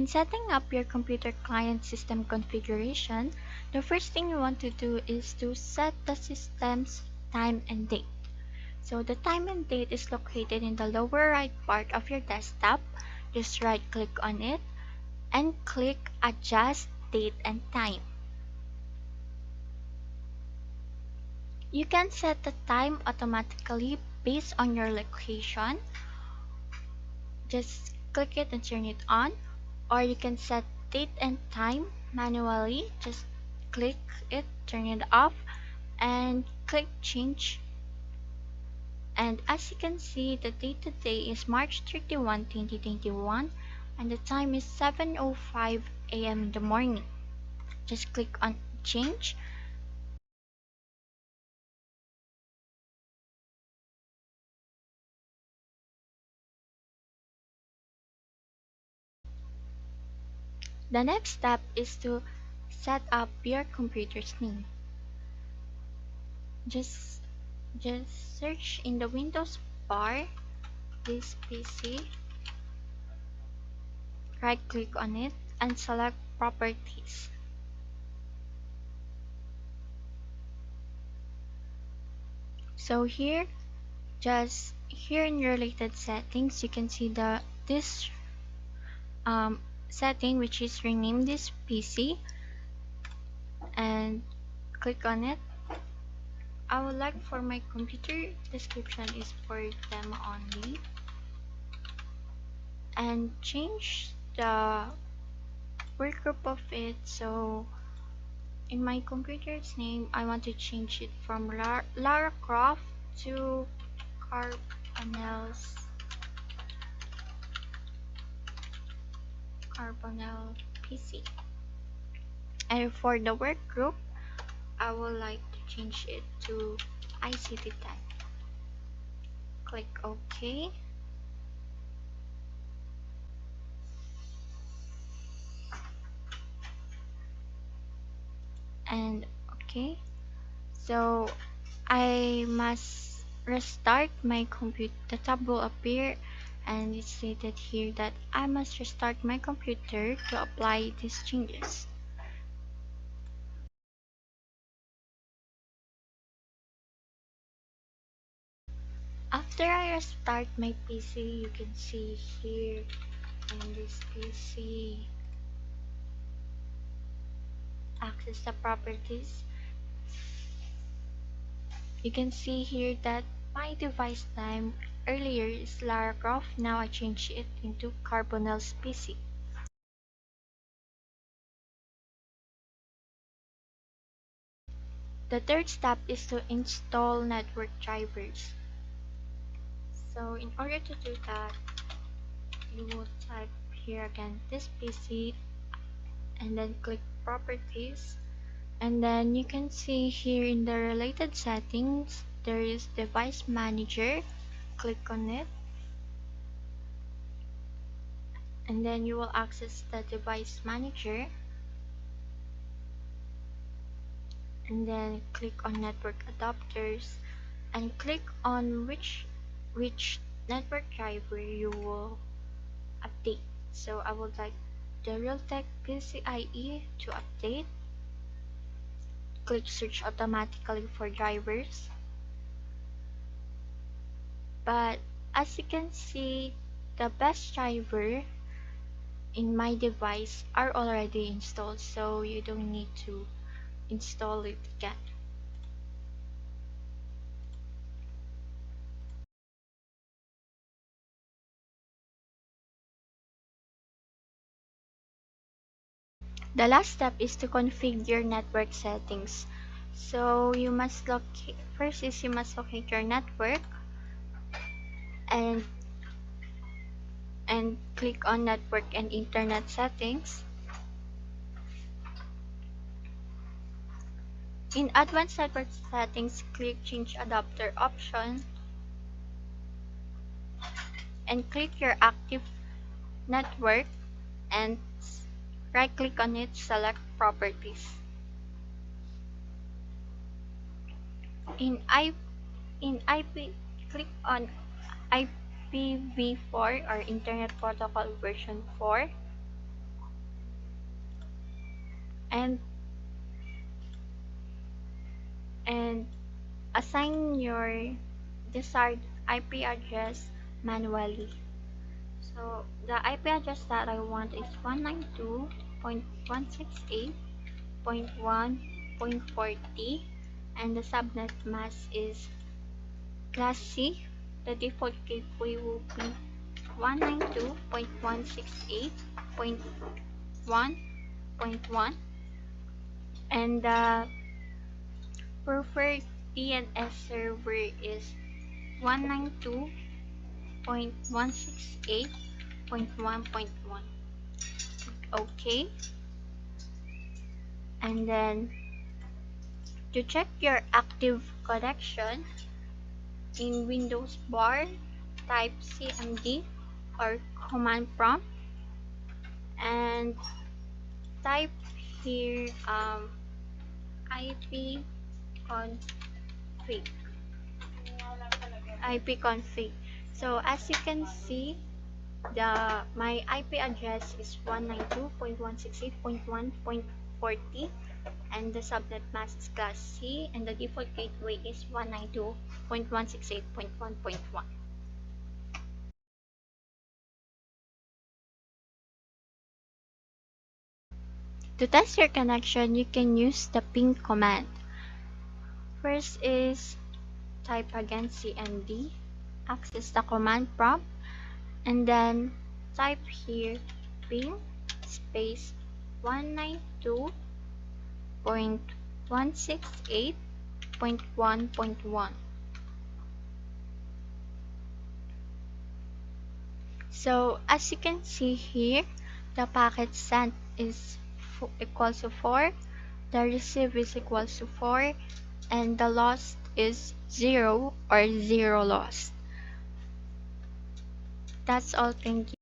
In setting up your computer client system configuration, the first thing you want to do is to set the system's time and date. So the time and date is located in the lower right part of your desktop. Just right click on it and click Adjust Date and Time. You can set the time automatically based on your location. Just click it and turn it on, or you can set date and time manually. Just click it, turn it off, and click change. And as you can see, the date today is March 31, 2021, and the time is 7:05 a.m. in the morning. Just click on change. The next step is to set up your computer's name. Just search in the Windows bar this PC, right click on it and select properties. So here in related settings, you can see this setting, which is rename this PC, and click on it. I would like for my computer description is for them only, and change the workgroup of it. So in my computer's name, I want to change it from Lara Croft to Carbonel PC. And for the work group, I would like to change it to ICT-10. Click OK. And OK. So I must restart my computer. The tab will appear, and it's stated here that I must restart my computer to apply these changes. After I restart my PC, you can see here in this PC, access the properties. You can see here that my device name earlier is Lara Croft. Now I change it into Carbonel's PC. The third step is to install network drivers. So in order to do that, you will type here again this PC and then click properties, and then you can see here in the related settings there is device manager. Click on it, and then you will access the device manager, and then click on network adapters and click on which network driver you will update. So I would like the Realtek PCIe to update. Click search automatically for drivers. But as you can see, the best driver in my device are already installed, so you don't need to install it again. The last step is to configure network settings. So you must locate your network and click on network and internet settings. In advanced network settings, click change adapter option and click your active network and right click on it, select properties. In IP, click on IPv4 or Internet Protocol version 4. and and assign your desired IP address manually. So the IP address that I want is 192.168.1.40, and the subnet mask is class C. The default gateway will be 192.168.1.1, and the preferred DNS server is 192.168.1.1. Okay, and then to check your active connection in Windows bar, type CMD or command prompt and type here IP config. So as you can see, my IP address is 192.168.1.40, and the subnet mask is class C, and the default gateway is 192.168.1.1. To test your connection, you can use the ping command. First is type again cmd, access the command prompt, and then type here ping space 192.168.1.1. So as you can see here, the packet sent is equals to 4, the receive is equals to 4, and the lost is 0 or 0 lost. That's all. Thank you.